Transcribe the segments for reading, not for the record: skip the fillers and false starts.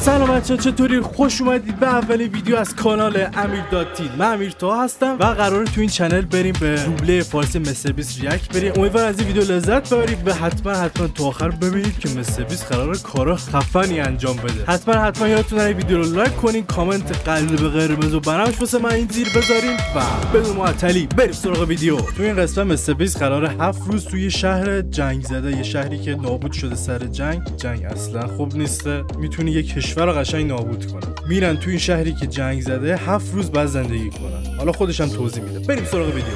سلام بچه‌ها، چطوری؟ خوش اومدید به اولین ویدیو از کانال امیر.تین. من امیرطاها هستم و قراره تو این چنل بریم به دوبله فارسی مستر بیست ریاکت بریم. امیدوارم از این ویدیو لذت ببرید و حتما تا آخر ببینید که مستر بیست قراره کارا خفنی انجام بده. حتما یادتون نره ویدیو رو لایک کنین، کامنت قلب قرمز و بنفش واسه من این زیر بذارین و بدون معطلی بریم سراغ ویدیو. تو این قسمت مستر بیست قراره 7 روز توی شهر جنگ زده، یه شهری که نابود شده سر جنگ اصلا خوب نیسته، میتونه یه کشور رو قشنگ نابود کنه. میرن تو این شهری که جنگ زده 7 روز بعد زندگی کنن. حالا خودش هم توضیح میده. بریم سراغ ویدیو.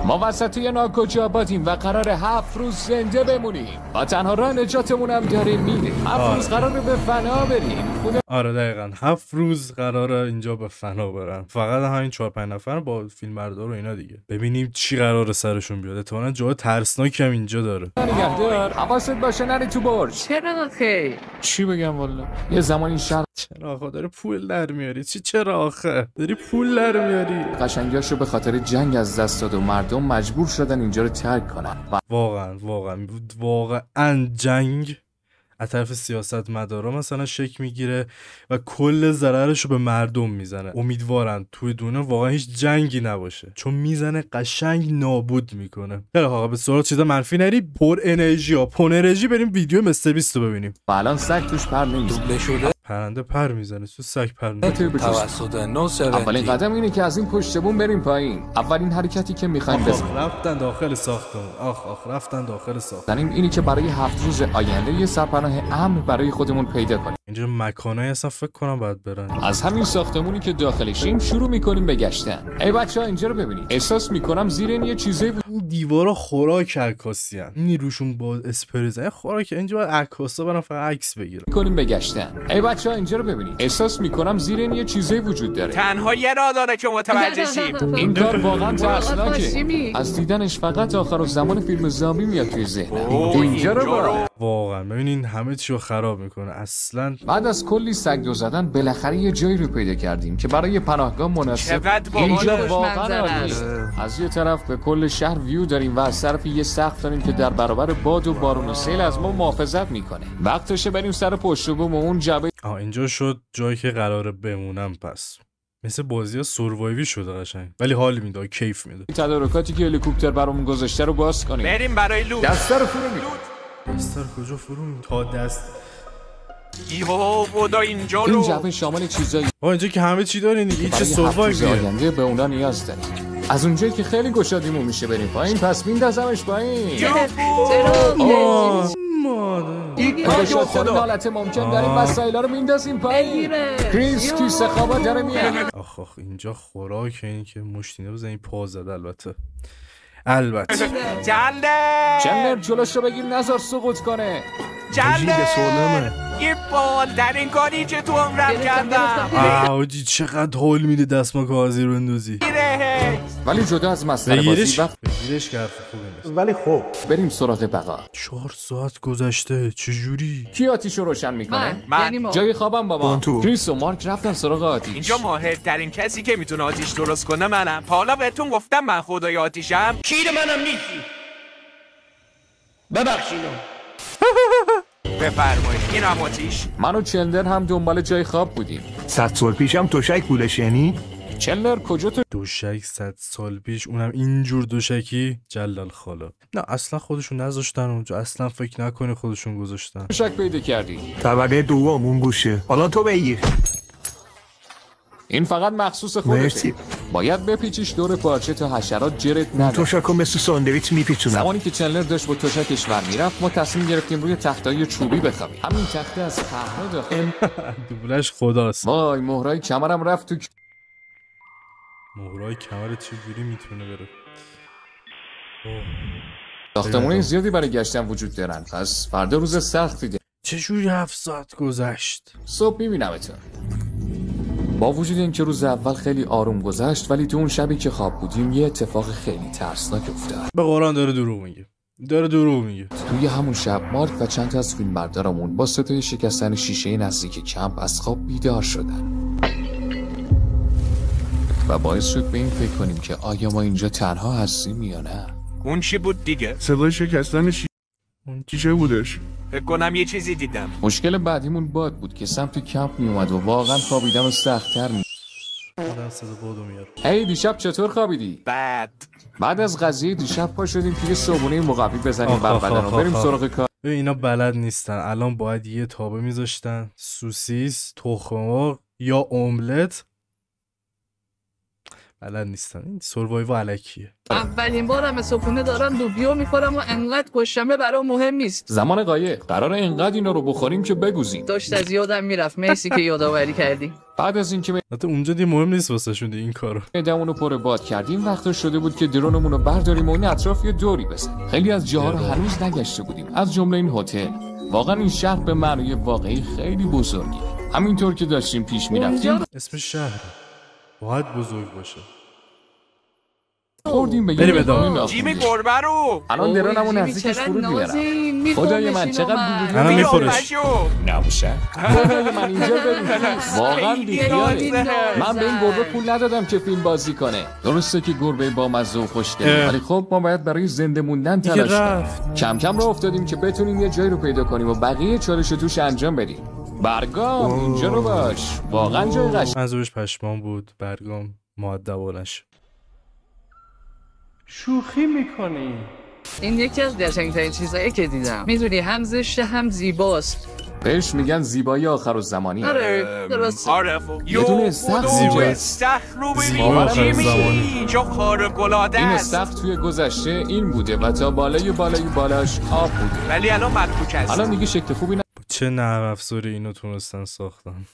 ما وسطی ناکجا آبادیم و قرار 7 روز زنده بمونیم و تنها راه نجاتمون هم داریم میریم. 7 روز قراره به فنا بریم. آره دقیقاً 7 روز قراره اینجا به فنا برن. فقط همین 4-5 نفر با فیلمبردار و اینا دیگه. ببینیم چی قراره سرشون بیاد. احتمالاً جای ترسناکی هم اینجا داره. نگهدار، حواست باشه نری تو برج. چرا خیر؟ چی بگم والا؟ یه زمانی شهر چرا آخه داره پول در میاری؟ چرا آخه داری پول در میاری؟ قشنگیاشو به خاطر جنگ از دست داد و مردم مجبور شدن اینجا رو ترک کنن. واقعا جنگ از طرف سیاستمدارا مثلا شکل میگیره و کل ضررشو به مردم میزنه. امیدوارن توی دنیا واقعا هیچ جنگی نباشه، چون میزنه قشنگ نابود میکنه. خیلی آقا به سراغ چیزا منفی نری، پر انرژی بریم ویدیو مستر بیست رو ببینیم. الان سگ توش پر نمیزنه، پرنده پر میزنه، تو سگ پر میزنه. توسط اولین قدم اینه که از این پشت بوم بریم پایین. اولین حرکتی که میخوایم بزنیم رفتن داخل ساختمون. رفتن داخل ساختمون. اینی که برای 7 روز آینده یه سرپناه امن برای خودمون پیدا کنیم. اینجا مکانای اصلا فکر کنم باید برن. از همین ساختمونی که داخلشیم شروع میکنیم به گشتن. ای بچه‌ها اینجا رو ببینید. احساس میکنم زیر این یه چیزی دیوارا خوراک عکاسیان. این روشون با اسپری خوراک. اینجا باید عکاسا برن فقط عکس بگیرن. میکنیم به گشتن. ای بچه‌ها اینجا رو ببینید. احساس میکنم زیر این یه چیزی وجود داره. تنها یه راه داره که متوجه شیم. این کار واقعا ترسناکه. از دیدنش فقط آخر زمان فیلم زامبی میاد توی ذهنم. اینجا رو واقعا ببینین همه چی رو خراب میکنه اصلا. بعد از کلی سگدو زدن بالاخره یه جایی رو پیدا کردیم که برای پناهگاه مناسب. اینجا واقعا عالیه. از یه طرف به کل شهر ویو داریم و از طرف یه سقف داریم که در برابر باد و بارون و سیل از ما محافظت میکنه. وقتشه بریم سر پشت بوم اون جبه. اینجا شد جایی که قراره بمونم. پس مثل بازی‌ها سوروایوی شده قشنگ، ولی حال میده، کیف میده. تدارکاتی که هلیکوپتر برامون گذاشته رو باز کنیم. بریم برای لوت. دستا رو فرو می‌کنیم. دستا رو کجا فرو می‌کنیم؟ تا دست. ایهو بودا اینجا رو. این جبه شامل چیزایی. اینجا که همه چی دارین دیگه. چه سوروایویه. آینده به اونا نیاز داریم. از اونجایی که خیلی گشادیمون میشه بریم پایین، پس میندازمش پایین. گشادترین حالت ممکن داریم وسایلا رو میندازیم پایین. کریس کیسه خوابا داره میاد. آخ اینجا خوراک این که مشتینه بزنین پا زده. البته چندر جلوش رو بگیر نذار سقوط کنه. چندر یه بال در این کاری که تو عمرم کردم. آجی چقدر حال میده دستمال کاغذی رو اندازی. ولی جدا از مسئله بازی بگیرش که حرف خوبی نیست. ولی خب بریم سراغ بقا. 4 ساعت گذشته چجوری؟ کی آتیشو روشن میکنه؟ من. جای خوابم بابا. کریس و مارک رفتن سراغ آتیش. اینجا ماهرترین کسی که میتونه آتیش درست کنه منم. حالا بهتون گفتم من خدای آتیشم. کیر منم نیستی. ببخشینو. بفرمایید این هم آتیش. من و چندر هم دنبال جای خواب بودیم. 100 سال پیشم تشک بودش یعنی؟ چندر کجا تو؟ دوشک 100 سال پیش، اونم اینجور دوشکی؟ جلال خالا. نه اصلا خودشون نذاشتن اونجا، اصلا فکر نکنی خودشون گذاشتن. دوشک پیدا کردی. طبقه دوم اون گوشه. حالا تو بگیر. این فقط مخصوص خودته. باید بپیچیش دور پارچه تا حشرات جرت نده. تشکو مثل ساندویچ میپیچونم. زمانی که چندلر داشت با تشکش ور میرفت، ما تصمیم گرفتیم روی تختای چوبی بخوابیم. همین تخته از پهنا داخل. دوبلش خداست. وای مهرای کمرم رفت تو. مهرای کمر چجوری میتونه بره؟ ساختمون زیادی برای گشتن وجود دارن. پس فردا روز سختی ده. چجوری 7 ساعت گذشت؟ صبح میبینمتون. با وجود اینکه روز اول خیلی آروم گذشت، ولی تو اون شبی که خواب بودیم یه اتفاق خیلی ترسناک افتاد. به قرآن داره دروغ میگه. توی همون شب مارک و چند تا از فیلمبردارمون با صدای شکستن شیشه نزدیک کمپ از خواب بیدار شدن و باعث شد به این فکر کنیم که آیا ما اینجا تنها هستیم یا نه. اون چی بود دیگه؟ صدای شکستن چه بودش؟ فکر کنم یه چیزی دیدم. مشکل بعدیمون باد بود که سمت کمپ می اومد و واقعا خوابیدن و سخت‌تر می. آدم صدا بادو میاره. هی دیشب چطور خوابیدی؟ بعد از قضیه دیشب پا شدیم که یه صبحونه مقوی بزنیم بر بدن و بریم سراغ کار. اینا بلد نیستن. الان باید یه تابه میذاشتن، سوسیس، تخم مرغ یا املت. بلد نیستن. این سروایو الکیه. اولین بارم صبحونه دارم لوبیا میخورم و انقدر گوشتمه برام مهم نیست. زمان قایق قرار انقدر اینا رو بخوریم که بگوزیم. داشت از یادم میرفت. مرسی که یادآوری کردی. بعد از اینکه حتی اونجا دیگه مهم نیست واسه شون این کارو. معدمون رو پر باد کردیم، وقت شده بود که درونمون رو برداریم و این اطراف یه دوری بزنیم. خیلی از جاها رو هنوز نگشته بودیم، از جمله این هتل. واقعا این شهر به معنای واقعی خیلی بزرگه. همینطور که داشتیم پیش میرفتیم اسم شهر باید بزرگ باشه. خوردیم به بریم ادامه. جیمی گربه رو الان درونمون نزدیکش فرود میارم. خدای من چقدر بودیم. الان میخورش. نباشه. خدای من اینجا بریم. واقعا بیخیاله. من به این گربه پول ندادم که فیلم بازی کنه. درسته که گربه با مزه و خوشگله، ولی خب ما باید برای زنده موندن تلاش کنیم. کم کم راه افتادیم که بتونیم یه جایی رو پیدا کنیم و بقیه چالش توش انجام بدیم. برگام اینجا رو باش. واقعا جای قشنگی. منظورش پشمان بود. برگام مؤدبانش. شوخی میکنی؟ این یکی از قشنگ‌ترین چیزایی که دیدم. میدونی هم زشته هم زیباست. بهش میگن زیبایی آخرالزمانی. آره درست. یه دونه استخر رو ببین اینجا خارق‌العاده این است. استخر توی گذشته این بوده و تا بالاش آب بوده، ولی الان مفکوک است. الان دیگه شکل خوبی چه نرم افزاری اینو تونستن ساختن.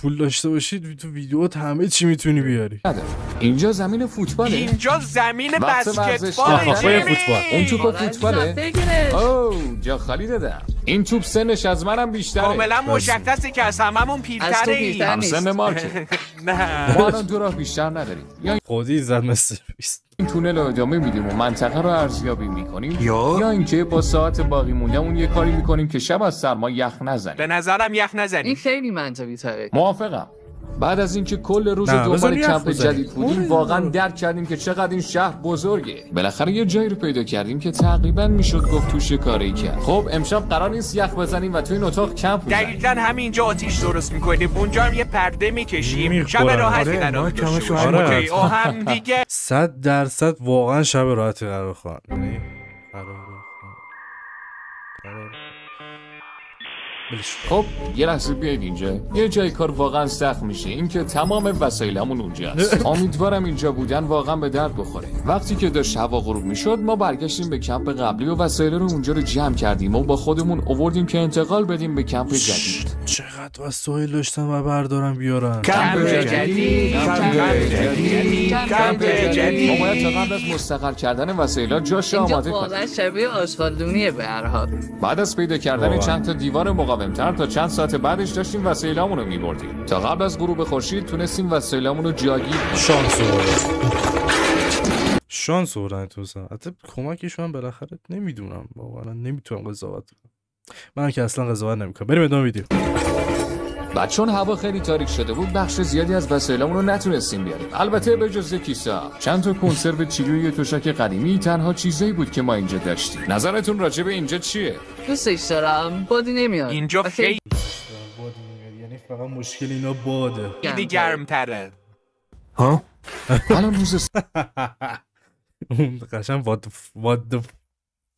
پول داشته باشید تو ویدیوات همه چی میتونی بیاری. نداره. اینجا زمین فوتباله. اینجا زمین وقت بسکتباله. فوتبال. اون توپ فوتباله. اوه جا خالی دادم. این توپ سنش از منم بیشتره. کاملا مشخصه که از هممون پیرتره. پیرتر هم سن مارکه. نه ما الان دو راه بیشتر نداریم. یا خودی زد مثل بیست. این تونل رو ادامه میدیم و منطقه رو ارزیابی میکنیم، یا اینکه با ساعت باقی مونده اون یه کاری میکنیم که شب از سرما یخ نزنیم. به نظرم یخ این نزنیم. خیلی منطقی تره. موافقم. بعد از اینکه کل روز دنبال کمپ جدید بودیم، واقعا درک کردیم که چقدر این شهر بزرگه. بالاخره یه جایی رو پیدا کردیم که تقریبا میشد گفت توش کاری کرد. خب امشب قرار نیست یخ بزنیم و توی این اتاق کمپ بزنیم. دقیقاً همینجا آتیش درست میکنیم. اونجا هم یه پرده میکشیم. شب راحتی قرار داشته باشیم. هم دیگه 100% واقعا شب راحتی قرار خواهد. خب یه لحظه بیاید اینجا. یه جای کار واقعا سخت میشه، اینکه تمام وسایلمون اونجاست. امیدوارم اینجا بودن واقعا به درد بخوره. وقتی که داشت هوا غروب میشد، ما برگشتیم به کمپ قبلی و وسایل رو اونجا رو جمع کردیم و با خودمون آوردیم که انتقال بدیم به کمپ جدید. چقدر وسایل داشتن و بردارن بیارن. کمپ جدید. ما باید تا قبل از مستقر کردن وسایل‌ها جاش آماده اینجا کنیم. واقعا شبیه آسفالتونیه به هر حال. بعد از پیدا کردن چند تا دیوار مقاوم‌تر، تا چند ساعت بعدش داشتیم وسایلامون رو می‌بردیم. تا قبل از غروب خورشید تونستیم وسایلامون رو جاگیر. شانس آوردن تو سن. حتی کمکشون بالاخره نمیدونم، واقعا نمیتونم قضاوت کنم. من که اصلا قضاوت نمیکنم. بریم ادامه ویدیو. بعد چون هوا خیلی تاریک شده بود، بخش زیادی از وسایلامون رو نتونستیم بیاریم. البته به جز کیسه، چند تا کنسرو چیلی و یه تشک قدیمی تنها چیزایی بود که ما اینجا داشتیم. نظرتون راجع به اینجا چیه؟ دوستش دارم. بادی نمیاد. اینجا خیلی یعنی فقط مشکل اینا باده. گرم‌تره. ها؟ الان روز قشنگ وات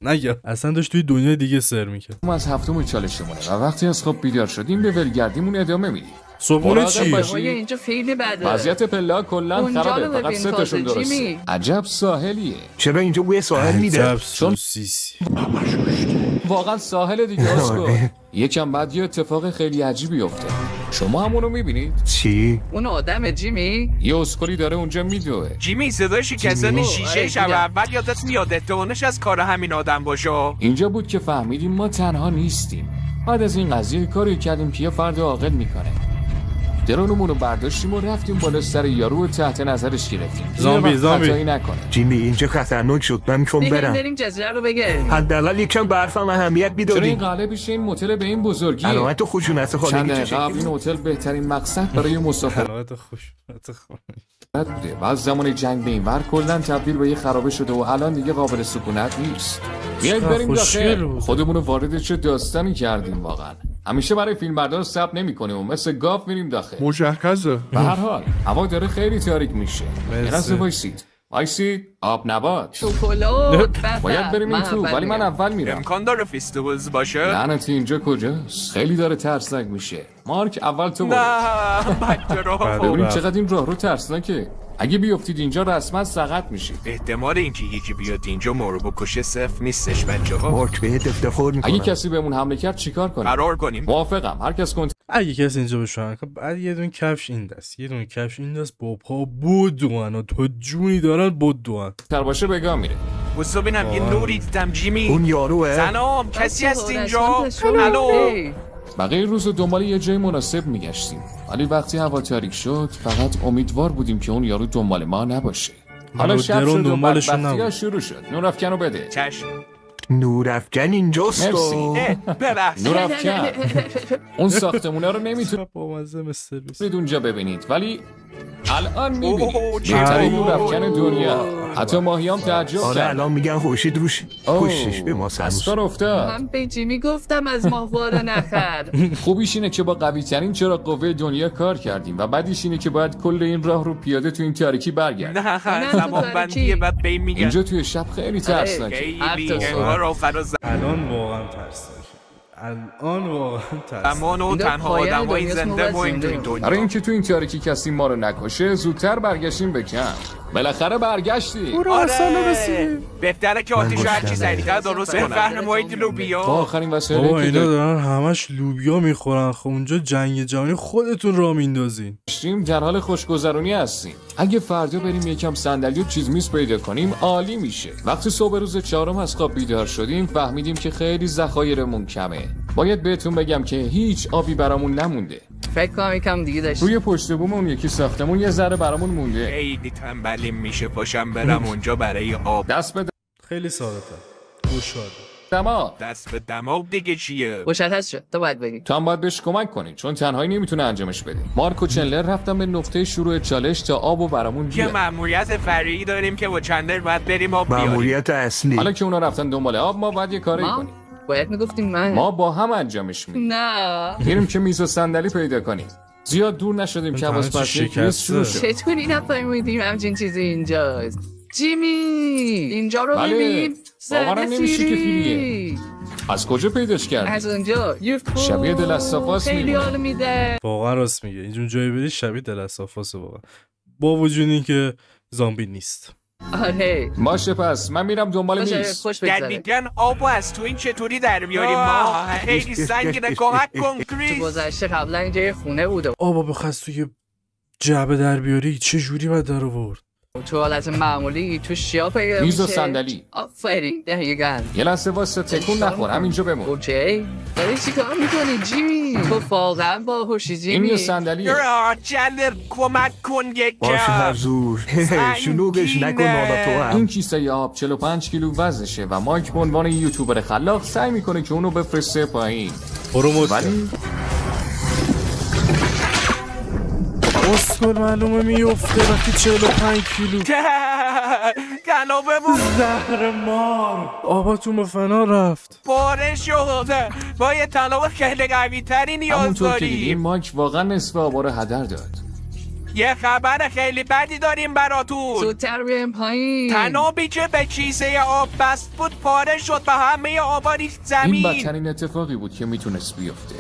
نگه اصلا داشت توی دنیا دیگه سر میکرد. ما از هفتم چالشمونه و وقتی از خواب بیدار شدیم به ولگردیمون ادامه میدیم. صبحونه چی؟ اینجا خیلی بده. وضعیت پلا کلا خرابه، فقط 3 تاشون درسته. عجب ساحلیه. چرا اینجا بوی ساحل میده؟ چون واقعا ساحل دیگه اسکو. یکم بعد یه اتفاق خیلی عجیبی افتاد. شما همونو میبینید؟ چی؟ اون آدم جیمی؟ یه اسکولی داره اونجا میدوه. جیمی صدای شکستن شیشه شب اول یادت میاد احتمالش از کار همین آدم باشه. اینجا بود که فهمیدیم ما تنها نیستیم. بعد از این قضیه کاری کردیم که یه فرد عاقل میکنه. درونمون رو برداشتیم و رفتیم بالا سر یارو تحت نظرش گرفتیم. زامبی خطایی نکنه. جیمی اینجا خطرناک شد. من میخوام برم. بریم جزیره رو بگردیم. حداقل یکم به حرفم اهمیت چرا میدادی. این قالبش این هتل به این بزرگیه؟ علامت خشونت چند خانگی دقیقه قبل این هتل بهترین مقصد برای مسافر. علامت خشونت خانگی. بوده و از زمان جنگ به این ور کلا تبدیل به یه خرابه شده و الان دیگه قابل سکونت نیست. بیایید بریم داخل. خودمون رو وارد چه داستانی کردیم واقعا. همیشه برای فیلمبردار صبر نمی‌کنیم و مثل گاو میریم داخل. مشخصه. به هر حال هوا داره خیلی تاریک میشه. یه لحظه وایسید آب نبات شکلات باید بریم این تو ولی من اول میرم. امکان داره فیستیولز باشه؟ لعنتی اینجا کجاست؟ خیلی داره ترسناک میشه. مارک اول تو برو. نه بچه راه ببینید چقدر این راه رو ترسناکه. اگه بیافتید اینجا رسما سقط میشید. احتمال اینکه یکی بیاد اینجا ما رو بکشه صفر نیستش بچه‌ها. مارک بهت افتخار میکنم. اگه کسی بهمون حمله کرد چیکار کنیم؟ فرار کنیم. موافقم. هر کس اگه کسی اینجا بشه بعد یه دونه کفش این دست یه دونه کفش این دست با پا بدوان و تو جونی دارن بدوان تر باشه بگاه میره. بسو بینم یه نوری دیدم جیمی. اون یاروه. سلام کسی هست اینجا؟ الو. بقیه روز دنبال یه جای مناسب میگشتیم ولی وقتی هوا تاریک شد فقط امیدوار بودیم که اون یارو دنبال ما نباشه. حالا شب شد و بدبختی‌ها شروع شد. نورافکن رو بده. چشم. نورافکن اینجاست. نورافکن اون ساختمونا رو نمیتونید با مزه مستر اونجا ببینید ولی الان میبینید بهترین نورافکن دنیا. حتی ماهیام تعجب کرد. آره الان میگن خورشید روش پشتش به ما سرموش افتاد. من به جیمی گفتم از ماهواره نخر. خوبیش اینه که با قوی ترین چراغ قوه دنیا کار کردیم و بعدیش اینه که باید کل این راه رو پیاده تو این تاریکی برگردیم. نه زمان بندیه بعد بین میگن اینجا توی شب خیلی ترسناکه. الان واقعا ترسناکه. الان واقعا ترسناکه. امان و تنها آدمای زنده ما این دنیا. برای اینکه تو این تاریکی کسی ما رو نکشه زودتر برگشتیم به کمپ. بالاخره برگشتی. آره بهتره که آتیشو هرچی سریعتر درست کنن. بفرمایید لوبیا. آخرین وسایلی که اینا دارن همش لوبیا میخورن. خب اونجا جنگ جهانی خودتون راه میندازین. در حال خوشگذرونی هستیم. اگه فردا بریم یکم صندلی و چیز میز پیدا کنیم عالی میشه. وقتی صبح روز چهارم از خواب بیدار شدیم فهمیدیم که خیلی ذخایرمون کمه. باید بهتون بگم که هیچ آبی برامون نمونده. فکر کنم یکم دیگه داشت. روی پشت بوم اون یکی ساختمون یه ذره برامون مونده. خیلی تنبلیم میشه پاشم برم اونجا برای آب. دست به خیلی ساده تر. گشاده. دماغ. دست به دماغ دیگه چیه؟ مشخص شد. تو باید بگی. تو هم باید بهش کمک کنی چون تنهایی نمیتونه انجامش بده. مارک و چندلر رفتن به نقطه شروع چالش تا آبو برامون بیارن. یه مأموریت فرعی داریم که با چندلر باید بریم آب بیاریم. مأموریت اصلی. حالا که اونا رفتن دنبال آب ما باید یه کاری کنیم. باید میگفتیم ما با هم انجامش میدیم. نه. میریم که میز و صندلی پیدا کنیم. زیاد دور نشدیم که حواسپرسی شروع شد. چطوری نفهمیدیم همچین چیزی اینجاست؟ جیمی اینجا رو ببین. باورم نمیشه که فیلیه. از کجا پیداش کردی؟ از اونجا. شبیه دلستافاس میمونه. خیلی حال میده. واقعا راست میگه. اینجون جایی بری شبیه دلستافاس واقعا. با وجود اینکه زامبی نیست. آره باشه پس من میرم دنبال میز. دقیقاً آبو از تو این چطوری در میاریم ما؟ خیلی سنگینه کمک کن کریس. گذشته قبلا اینجا یه خونه بوده. آبا بخواست توی جعبه در بیاری چه جوری باید در آورد؟ تو حالت معمولی تو شیا پیدا میشه. میز و صندلی. آفرین دقیقاً. یه لحظه واسه تکون نخور همینجا بمون. اوکی. داری چیکار میکنی جیمی؟ تو واقعا باهوشی جیمی. این یه صندلیه. چندر کمک کن یک باشه حضور. شلوغش نکن حالا تو هم. این کیسه آب 45 کیلو وزنشه و مایک به عنوان یوتیوبر خلاق سعی میکنه که اونو بفرسته پایین. ولی اسکل معلومه میفته وقتی 45 کیلو. تنها بمون. زهر مار. آباتون به فنا رفت. پاره شده. با یه تنها خیلی قوی تری نیاز همونطور که داریم. دیدیم مایک واقعا نصف آبا رو هدر داد. یه خبر خیلی بدی داریم براتون. زودتر بیایم پایین. تنابی که به کیسه آب بست بود پاره شد و همه آبا ریخت زمین. این بدترین اتفاقی بود که میتونست بیفته.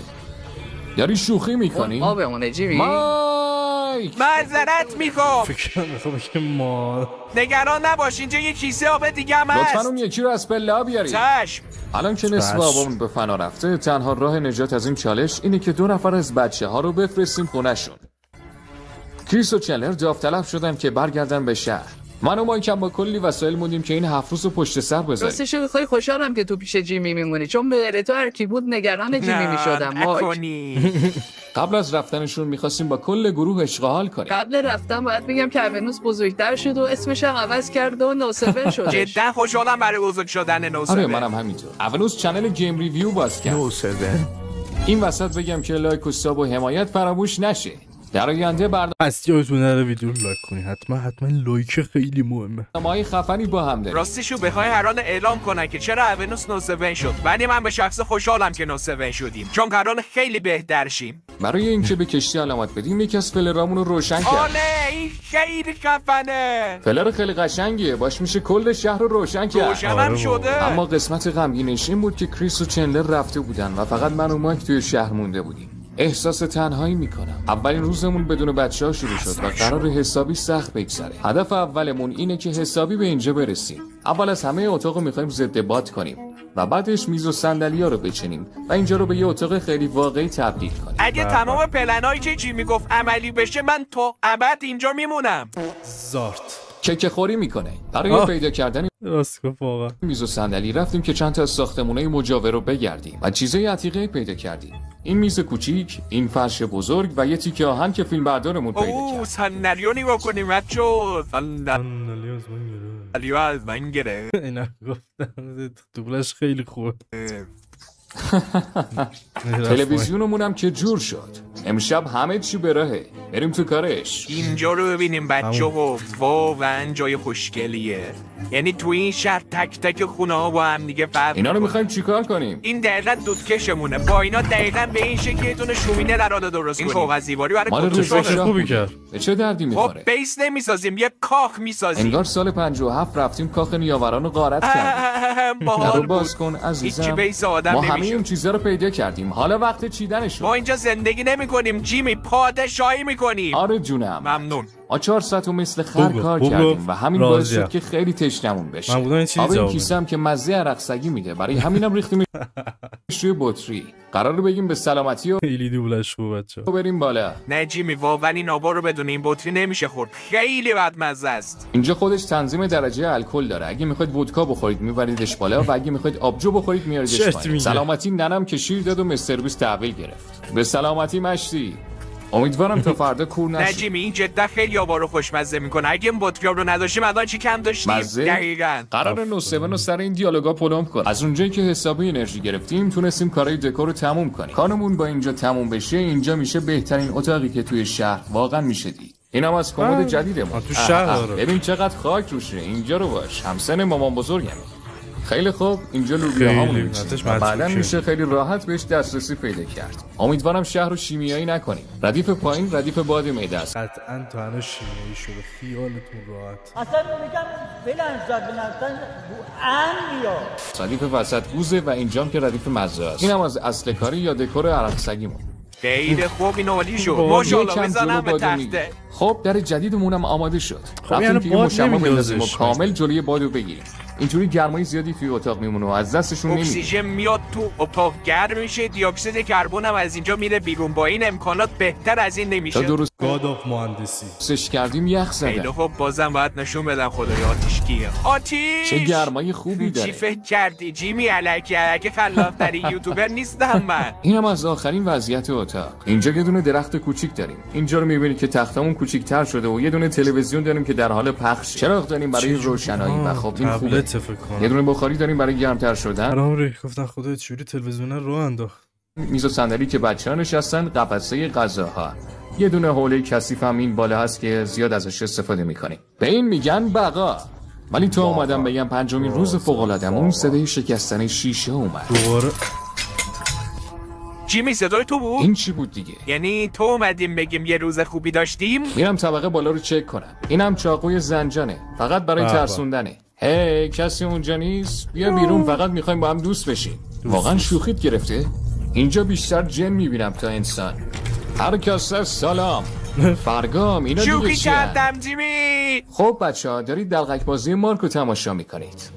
داری شوخی میکنی؟ آبمونه جیمی. مایک معذرت میخوام. فکر میخوام که ما نگران نباش اینجا یه کیسه آب دیگه هم هست. لطفاً اون یکی رو از پله بیارید. چشم. الان که نصف آبمون به فنا رفته تنها راه نجات از این چالش اینه که 2 نفر از بچه ها رو بفرستیم خونه‌شون. کریس و چندلر داوطلب شدن که برگردن به شهر. من و مایکم با کلی وسایل موندیم که این 7 روز پشت سر بذاریم. راستش خیلی خوشحالم که تو پیش جیمی میمونی چون به تو هر کی بود نگران جیمی میشدم. قبل از رفتنشون میخواستیم با کل گروه اشغال کنیم. قبل رفتن باید بگم که اونوس بزرگتر شد و اسمش هم عوض کرد و نوسفر شد. جدا خوشحالم برای بزرگ شدن نوسفر. آره منم همینطور. اونوس چنل گیم ریویو باز کرد. نوسفر. این وسط بگم که لایک و ساب و حمایت فراموش نشه. در آینده پس یادتون نره ویدیو لایک کنی، حتما لایک خیلی مهمه. برنامه‌های خفنی با هم داریم. راستشو بخوای هران اعلام کنن که چرا اونوس نو7 شد، ولی من به شخص خوشحالم که نو7 شدیم، چون قرار خیلی بهتر شیم. برای اینکه به کشتی علامت بدیم یکی از فلرامون رو روشن کرد. آله این خیلی خفنه. فلر خیلی قشنگیه، باش میشه کل شهر رو روشن کرد. روشنم شده. اما قسمت غمگینش این بود که کریس و چندلر رفته بودن و فقط من و مایک توی شهر مونده بودیم. احساس تنهایی میکنم. اولین روزمون بدون بچه‌ها شروع شد و قرار حسابی سخت بگذره. هدف اولمون اینه که حسابی به اینجا برسیم. اول از همه اتاق میخوایم ضد باد کنیم و بعدش میز و صندلی‌ها رو بچینیم و اینجا رو به یه اتاق خیلی واقعی تبدیل کنیم. اگه تمام پلنایی که جیمی گفت عملی بشه، من تا ابد اینجا میمونم. زارت کیک خوری میکنه. برای پیدا کردن راست گفت واقعا. میز و صندلی رفتیم که چند تا از ساختمونای مجاور رو بگردیم و چیزای عتیقه پیدا کردیم. این میز کوچیک، این فرش بزرگ و یه تیکه آهن که فیلمبردارمون پیدا کرد. صندلیو نگاه کنیم بچه‌ها. صندلیو از من گرفت. اینا گفتم دوبلش خیلی خوبه. تلویزیونمون هم که جور شد. امشب همه چی به راهه. بریم تو کارش. اینجا رو ببینیم بچه‌ها، واقعا جای خوشگلیه. یعنی تو این شهر تک تک خونه‌ها با هم دیگه فرق. اینا رو می‌خوایم چیکار کنیم؟ این دقیقاً دودکشمونه. با اینا دقیقاً به این شکل یه دونه شومینه در حال درست کنیم. این کاغذ دیواری برای کنترل خوبی کرد. به چه دردی می‌خوره؟ خب بیس نمی‌سازیم، یه کاخ می‌سازیم. انگار سال 57 رفتیم کاخ نیاوران رو غارت کردیم. درو باز کن عزیزم. ما همه این چیزا رو پیدا کردیم. حالا وقت چیدنش. ما اینجا زندگی نمی‌کنیم جیمی، پادشاهی می‌کنیم. آره جونم. ممنون. 4 ساعت و مثل خر کار کردیم و همین باعث شد که خیلی تشنمون بشه. آب این کیسه هم که مزه عرق سگی میده، برای همینم ریختیم روی بطری. قراره بگیم به سلامتی و خیلی دوبلش خوب بچا. بریم بالا. نه جیمی، واقعا این آبا رو بدون این بطری نمیشه خورد، خیلی بدمزه است. اینجا خودش تنظیم درجه الکل داره. اگه میخواید ودکا بخورید میبریدش بالا و اگه میخواید آبجو بخورید میاریدش پایین. سلامتی ننم که شیر داد و مستر بیست تحویل گرفت. به سلامتی مشتی. امیدوارم تا فردا کور نشی. نه جیمی، این جدا خیلی آبا رو خوشمزه میکنه. اگه این بطری رو نداشتیم الان چی کم داشتیم؟ دقیقاً. قرار نو7 رو سر این دیالوگا پلم کنیم. از اونجایی که حسابی انرژی گرفتیم تونستیم کارهای دکور رو تموم کنیم. کارمون با اینجا تموم بشه، اینجا میشه بهترین اتاقی که توی شهر واقعا میشه دید. اینم از کمد جدیدمون. تو شهر ببین چقدر خاک روشه. اینجا رو باش. همسن مامان بزرگم. خیلی خوب، اینجا لوبیاهامون می‌چینیم. بعداً میشه خیلی راحت بهش دسترسی پیدا کرد. امیدوارم شهر رو شیمیایی نکنیم. ردیف پایین ردیف باد معده است. قطعاً تو هنوز شیمیایی شده. خیالتون راحت. اصلا میگم بلنزاد بلنزاد بو ردیف وسط گوزه و اینجام که ردیف مزه است. اینم از اصل کاری یا دکور عرق سگیمون. خیلی خوب، این عالی شد. ماشاءالله بزنم به تخته. خب در جدیدمون هم آماده شد. رفتیم که یه مشما بندازیم و کامل جلوی بادو بگیریم. اینجوری گرمای زیادی توی اتاق میمونه و از دستشون نمیاد. اکسیژن میاد تو اتاق گرم میشه، دی اکسید کربن هم از اینجا میره بیرون. با این امکانات بهتر از این نمیشه. درست گاد آف مهندسی سش کردیم یخ زدن. خیلی خب، بازم باید نشون بدم خدای آتیش کیه. آتیش چه گرمای خوبی داره. چی فکر کردی جیمی؟ الکی خلاف‌ترین یوتیوبر نیستم من. اینم از آخرین وضعیت اتاق. اینجا یه دونه درخت کوچیک داریم. اینجا رو میبینید که تختمون کوچیک‌تر شده و یه دونه تلویزیون داریم که در حال پخش. چراغ داریم برای روشنایی و خب این خوبه. یه دونه بخاری داریم برای گرمتر شدن. آره گفتن خدای چوری تلویزیون رو انداخت. میز و صندلی که بچه‌ها نشستن، قفسه غذاها. یه دونه حوله کثیف هم این بالا هست که زیاد ازش استفاده می‌کنیم. به این میگن بقا. ولی تو اومدم بگم پنجمین روز فوق‌العاده‌مون صدای شکستن شیشه اومد. دوباره جیمی صدای تو بود؟ این چی بود دیگه؟ یعنی تو اومدیم بگیم یه روز خوبی داشتیم؟ میرم طبقه بالا رو چک کنم. اینم چاقوی زنجانه، فقط برای ترسوندنه. هی کسی اونجا نیست؟ بیا بیرون، فقط میخوایم با هم دوست بشیم. واقعا شوخیت گرفته؟ اینجا بیشتر جن میبینم تا انسان. هر کس سلام. فرگام اینا دیگه شوخی چیه؟ کردم جیمی. خب بچه‌ها دارید دلقک بازی مارکو تماشا میکنید.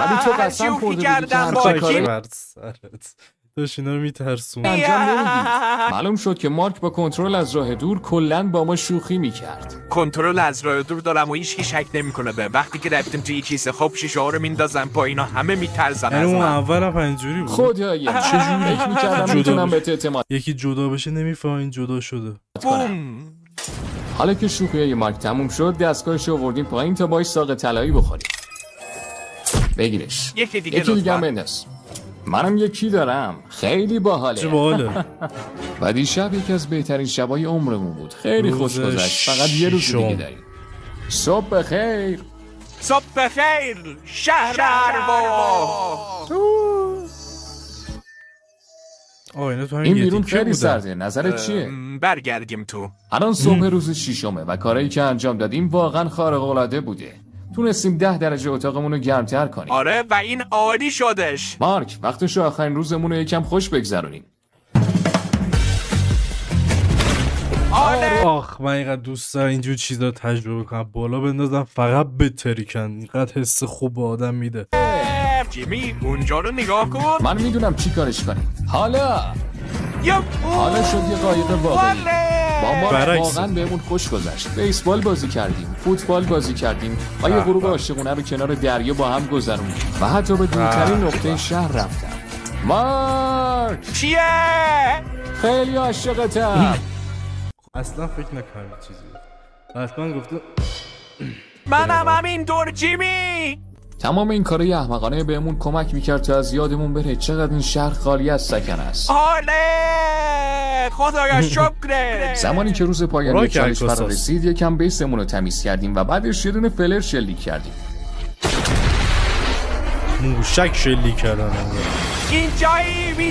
ولی تو قسم خورده بودی که همچه کاری داشت اینا رو میترسون. انجام نمیدید. معلوم شد که مارک با کنترل از راه دور کلن با ما شوخی میکرد. کنترل از راه دور دارم و هیچ کی شک نمیکنه. به وقتی که رفتیم توی کیسه خب شیشه ها رو میندازن پایین و همه میترسن از اون من. اولم اینجوری بود. خدایا چجوری فکر میکردم میتونم بهت اعتماد. یکی جدا بشه نمیفهمین جدا شده. بوم. حالا که شوخیای مارک تموم شد، دستگاهش رو آوردیم پایین تا باهاش ساق طلایی بخوریم. بگیرش. یکی دیگه بنداز. منم یکی دارم خیلی چه باحاله. باحاله. و دیشب یکی از بهترین شبای عمرمون بود. خیلی خوش گذشت. فقط یه روز دیگه داریم. صبح بخیر. صبح بخیر شهر اروا. این بیرون خیلی سرده. نظرت چیه؟ برگردیم تو. الان صبح روز ششمه و کارایی که انجام دادیم واقعا خارق العاده بوده. تونستیم 10 درجه اتاقمون رو گرمتر کنیم. آره و این عالی شدش. مارک وقتش آخرین روزمون رو یکم خوش بگذرونیم. آخ من اینقدر دوست دارم اینجور چیزا تجربه کنم، بالا بندازم فقط بتریکن. اینقدر حس خوب به آدم میده. جیمی اونجا رو نگاه کن. من میدونم چی کارش کنیم. حالا شد یه قایق واقعی. با ما واقعا بهمون خوش گذشت. بیسبال بازی کردیم، فوتبال بازی کردیم و یه غروب عاشقونه رو کنار دریا با هم گذروندیم و حتی به دورترین نقطه شهر رفتم. مارک چیه؟ خیلی عاشقتم. اصلا فکر نکنم چیزی حتما گفته منم همینطور جیمی. تمام این کارای احمقانه بهمون کمک میکرد تا از یادمون بره چقدر این شهر خالی از سکن است. خدایا شکره. زمانی که روز پایانی چالش فرا رسید یکم بیسمون رو تمیز کردیم و بعدش یه دونه فلر شلیک کردیم. موشک شلیک کردن. این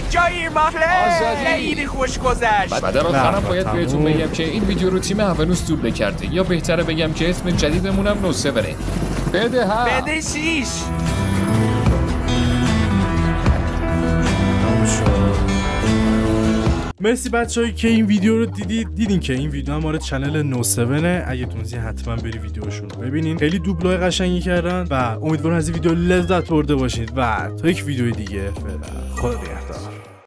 جایی محله خیلی خوش گذشت. و در آخرم باید بهتون بگم که این ویدیو رو تیم اونوس دوبله کرده، یا بهتره بگم که اسم جدیدمونم نوسوره. بده 6. مرسی بچه‌هایی که این ویدیو رو دیدین که این ویدیو هم مال چنل نوسونه. اگه تونستی حتما بری ویدیوشون رو ببینین. خیلی دوبلای قشنگی کردن و امیدوارم از این ویدیو لذت برده باشید و تا یک ویدیو دیگه فعلا خدا نگهدار.